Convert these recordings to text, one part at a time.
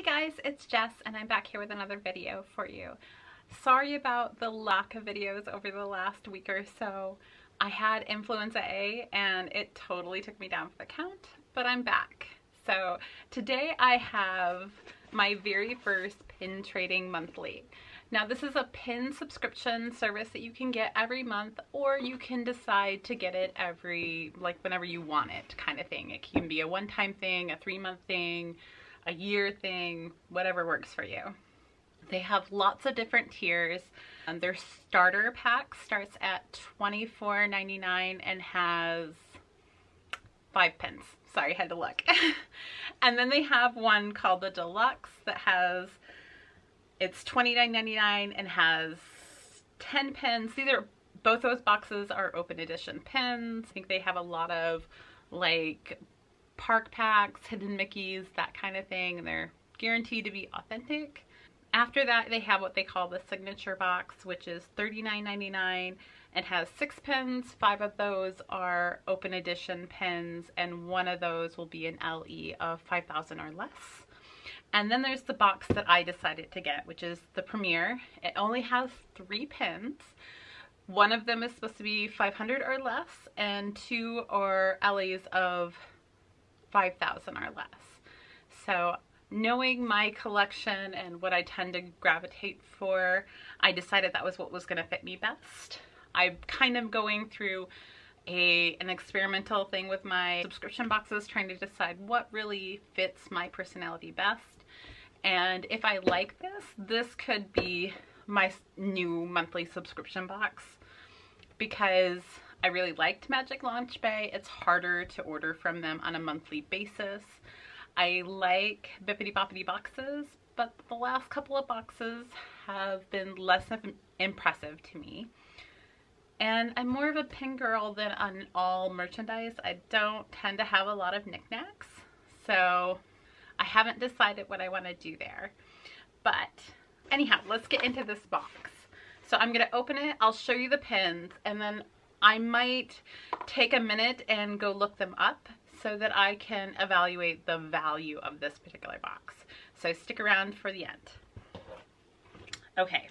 Hey guys, it's Jess and I'm back here with another video for you. Sorry about the lack of videos over the last week or so. I had influenza A and it totally took me down for the count, but I'm back. So today I have my very first pin trading monthly. Now this is a pin subscription service that you can get every month, or you can decide to get it whenever you want it kind of thing. It can be a one-time thing, a 3-month thing, a year thing, whatever works for you. They have lots of different tiers. Their starter pack starts at $24.99 and has 5 pins. Sorry, had to look. And then they have one called the Deluxe that has, it's $29.99 and has 10 pins. Both those boxes are open edition pins. I think they have a lot of like park packs, hidden Mickeys, that kind of thing, and they're guaranteed to be authentic. After that, they have what they call the signature box, which is $39.99 and has 6 pins. 5 of those are open edition pins, and 1 of those will be an LE of 5,000 or less. And then there's the box that I decided to get, which is the Premier. It only has 3 pins. 1 of them is supposed to be 500 or less, and 2 are LEs of 5,000 or less. So knowing my collection and what I tend to gravitate for, I decided that was what was going to fit me best. I'm kind of going through an experimental thing with my subscription boxes, trying to decide what really fits my personality best. And if I like this could be my new monthly subscription box, because I really liked Magic Launch Bay. It's harder to order from them on a monthly basis. I like Bippity Boppity boxes, but the last couple of boxes have been less impressive to me. And I'm more of a pin girl than on all merchandise. I don't tend to have a lot of knickknacks, so I haven't decided what I want to do there. But anyhow, let's get into this box. So I'm going to open it, I'll show you the pins, and then I might take a minute and go look them up so that I can evaluate the value of this particular box. So stick around for the end. Okay,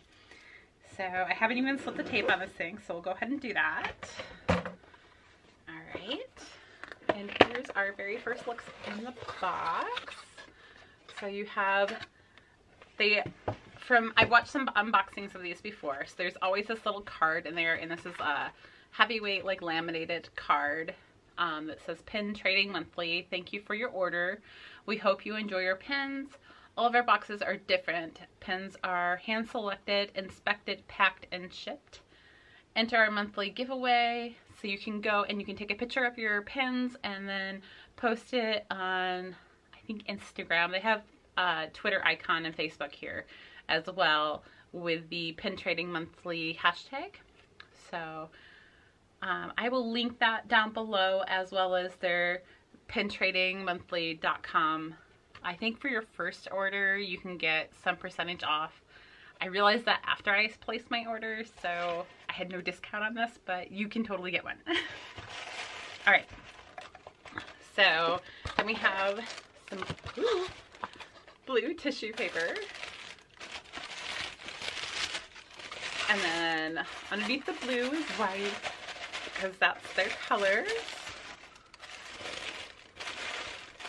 so I haven't even slit the tape on this thing, so we'll go ahead and do that. All right, and here's our very first looks in the box. So you have I've watched some unboxings of these before, so there's always this little card in there, and this is a heavyweight like laminated card that says Pin Trading Monthly. Thank you for your order. We hope you enjoy your pins. All of our boxes are different. Pins are hand selected, inspected, packed, and shipped. Enter our monthly giveaway, so you can go and you can take a picture of your pins and then post it on, I think, Instagram. They have a Twitter icon and Facebook here as well with the Pin Trading Monthly hashtag. So I will link that down below, as well as their pintradingmonthly.com. I think for your first order you can get some percentage off. I realized that after I placed my order, so I had no discount on this, but you can totally get one. All right, so then we have some blue tissue paper. And then underneath the blue is white, because that's their colors.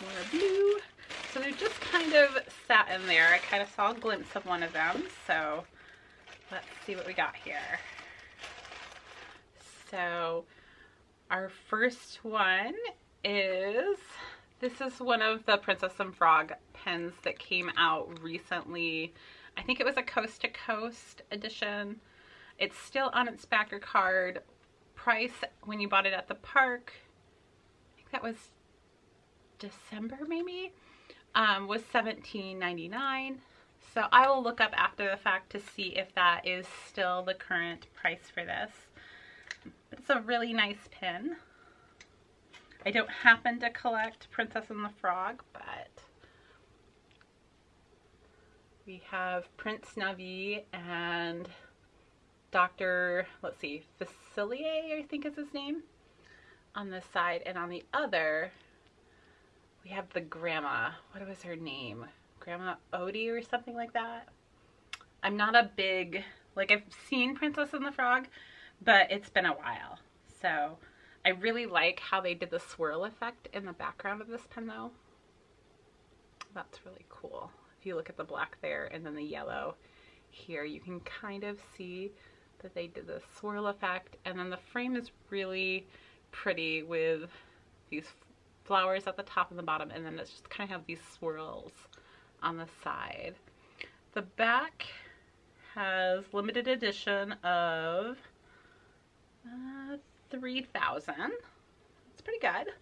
More blue. So they're just kind of sat in there. I kind of saw a glimpse of one of them. So let's see what we got here. So our first one is, this is one of the Princess and Frog pens that came out recently. I think it was a Coast to Coast edition. It's still on its backer card. Price when you bought it at the park, I think that was December maybe, was $17.99. So I will look up after the fact to see if that is still the current price for this. But it's a really nice pin. I don't happen to collect Princess and the Frog, but we have Prince Navi and Dr. Facilier, I think is his name, on this side, and on the other we have the grandma. What was her name? Grandma Odie or something like that. I'm not a big, like, I've seen Princess and the Frog, but it's been a while. So I really like how they did the swirl effect in the background of this pen though. That's really cool. If you look at the black there and then the yellow here, you can kind of see that they did the swirl effect, and then the frame is really pretty with these flowers at the top and the bottom, and then it's just kind of have these swirls on the side. The back has limited edition of 3,000. It's pretty good.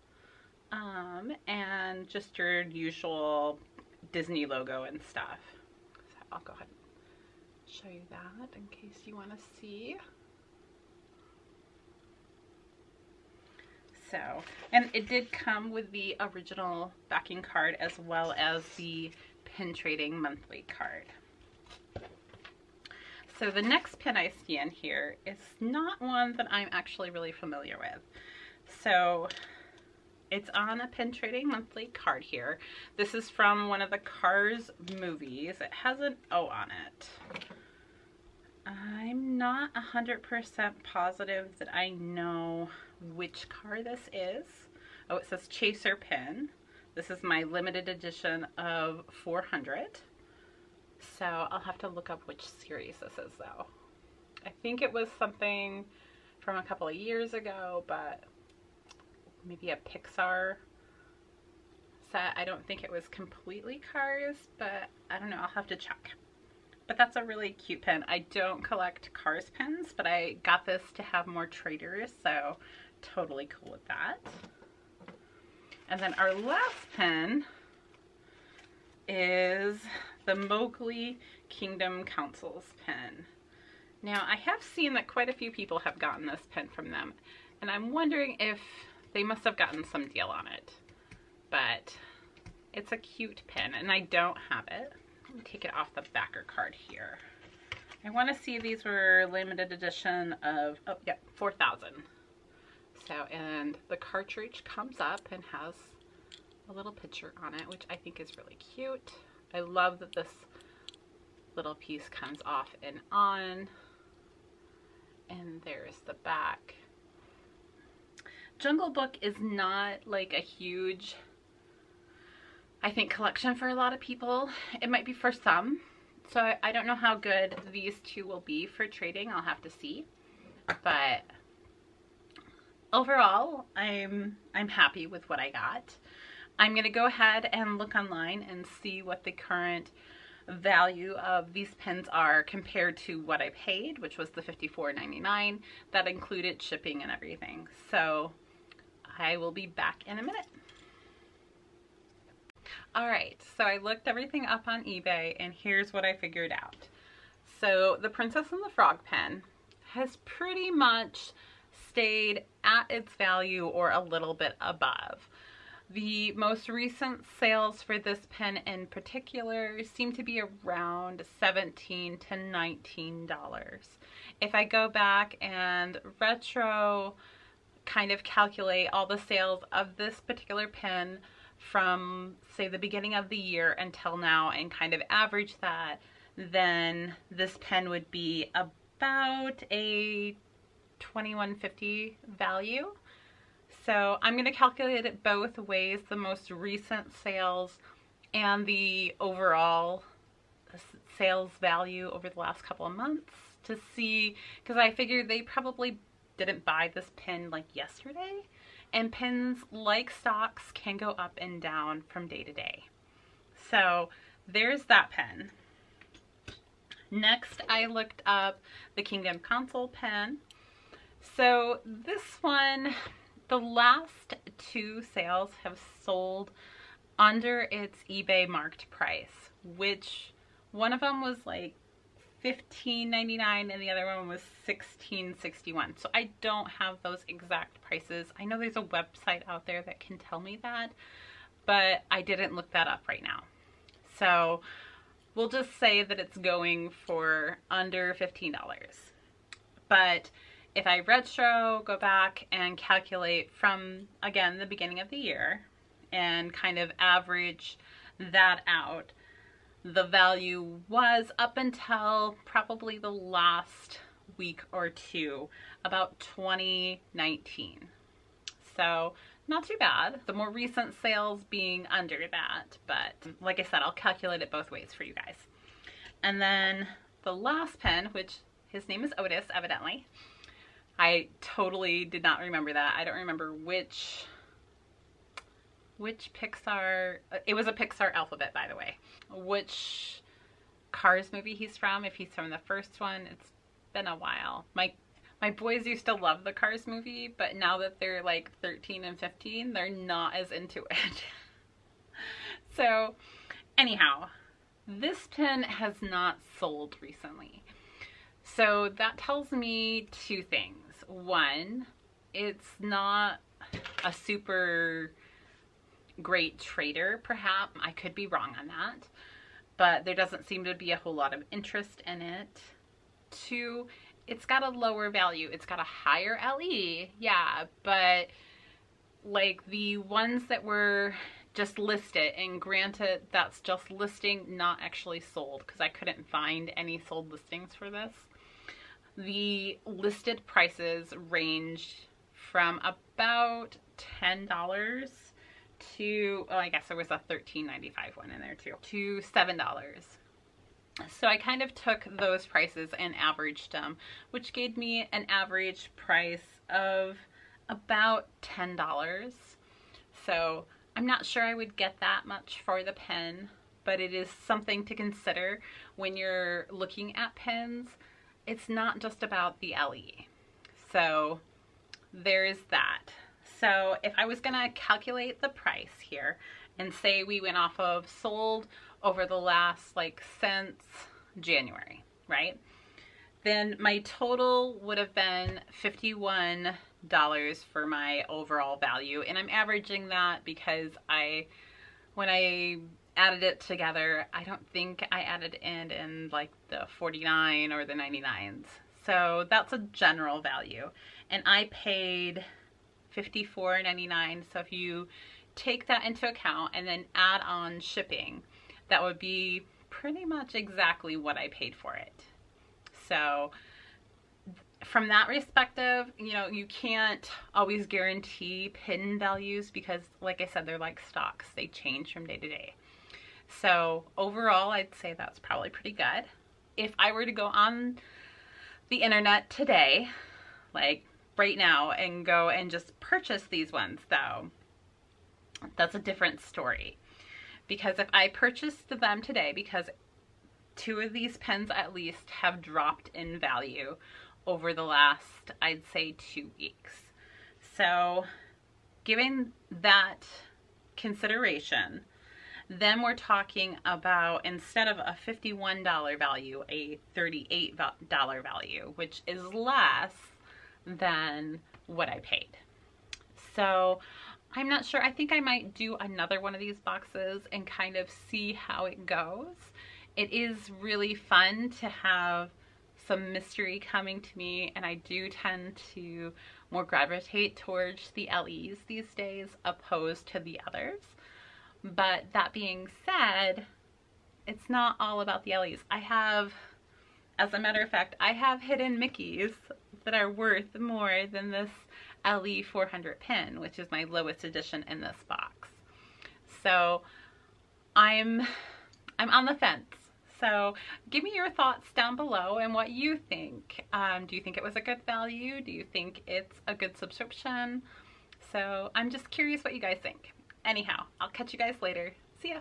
And just your usual Disney logo and stuff. So I'll go ahead and show you that in case you want to see. So, and it did come with the original backing card as well as the pen trading monthly card. So the next pen I see in here is not one that I'm actually really familiar with. So it's on a pen trading monthly card here. This is from one of the Cars movies. It has an O on it. I'm not 100% positive that I know which car this is. Oh, it says Chaser pen. This is my limited edition of 400. So I'll have to look up which series this is though. I think it was something from a couple of years ago, but maybe a Pixar set. I don't think it was completely Cars, but I don't know. I'll have to check. But that's a really cute pen. I don't collect Cars pens, but I got this to have more traders, so totally cool with that. And then our last pen is the Mowgli Kingdom Council's pen. Now, I have seen that quite a few people have gotten this pen from them, and I'm wondering if they must have gotten some deal on it. But it's a cute pen, and I don't have it. Let me take it off the backer card here. I want to see if these were limited edition of, oh yeah, 4,000. So, and the cartridge comes up and has a little picture on it, which I think is really cute. I love that this little piece comes off and on. And there's the back. Jungle Book is not like a huge, I think, collection for a lot of people. It might be for some. So I don't know how good these two will be for trading. I'll have to see. But overall, I'm happy with what I got. I'm going to go ahead and look online and see what the current value of these pens are compared to what I paid, which was the $54.99. That included shipping and everything. So I will be back in a minute. Alright, so I looked everything up on eBay and here's what I figured out. So the Princess and the Frog pen has pretty much stayed at its value or a little bit above. The most recent sales for this pen in particular seem to be around $17 to $19. If I go back and retro kind of calculate all the sales of this particular pen from, say, the beginning of the year until now and kind of average that, then this pen would be about a $21.50 value. So I'm going to calculate it both ways, the most recent sales and the overall sales value over the last couple of months to see, because I figured they probably didn't buy this pen like yesterday, and pens like stocks can go up and down from day to day. So there's that pen. Next, I looked up the Kingdom Council pen. So this one, the last two sales have sold under its eBay marked price, which one of them was like $15.99 and the other one was $16.61. So I don't have those exact prices. I know there's a website out there that can tell me that, but I didn't look that up right now. So we'll just say that it's going for under $15. But if I retro, go back and calculate from, again, the beginning of the year and kind of average that out, the value was up until probably the last week or two, about 2019. So not too bad. The more recent sales being under that, but like I said, I'll calculate it both ways for you guys. And then the last pen, which his name is Otis, evidently. I totally did not remember that. I don't remember which Pixar, it was a Pixar alphabet, by the way, which Cars movie he's from. If he's from the first one, it's been a while. My boys used to love the Cars movie, but now that they're like 13 and 15, they're not as into it. So anyhow, this pen has not sold recently. So that tells me two things. One, it's not a super great trader, perhaps. I could be wrong on that, but there doesn't seem to be a whole lot of interest in it. Two, it's got a lower value. It's got a higher LE, yeah, but like the ones that were just listed, and granted that's just listing, not actually sold, because I couldn't find any sold listings for this. The listed prices range from about $10 to, oh, I guess there was a $13.95 one in there too, to $7. So I kind of took those prices and averaged them, which gave me an average price of about $10. So I'm not sure I would get that much for the pen, but it is something to consider when you're looking at pens. It's not just about the LE. So there's that. So if I was gonna calculate the price here and say we went off of sold over the last, like, since January, right? Then my total would have been $51 for my overall value. And I'm averaging that because when I added it together, I don't think I added in like the 49 or the 99s. So that's a general value. And I paid $54.99. So if you take that into account and then add on shipping, that would be pretty much exactly what I paid for it. So from that perspective, you know, you can't always guarantee pin values because, like I said, they're like stocks. They change from day to day. So overall, I'd say that's probably pretty good. If I were to go on the internet today, like right now, and go and just purchase these ones, though, that's a different story. Because if I purchased them today, because two of these pens at least have dropped in value over the last, I'd say, 2 weeks. So given that consideration, then we're talking about, instead of a $51 value, a $38 value, which is less than what I paid. So I'm not sure. I think I might do another one of these boxes and kind of see how it goes. It is really fun to have some mystery coming to me, and I do tend to more gravitate towards the LEs these days opposed to the others. But that being said, it's not all about the LEs. I have, as a matter of fact, I have hidden Mickeys that are worth more than this LE 400 pen, which is my lowest edition in this box. So I'm on the fence. So give me your thoughts down below and what you think. Do you think it was a good value? Do you think it's a good subscription? So I'm just curious what you guys think. Anyhow, I'll catch you guys later. See ya.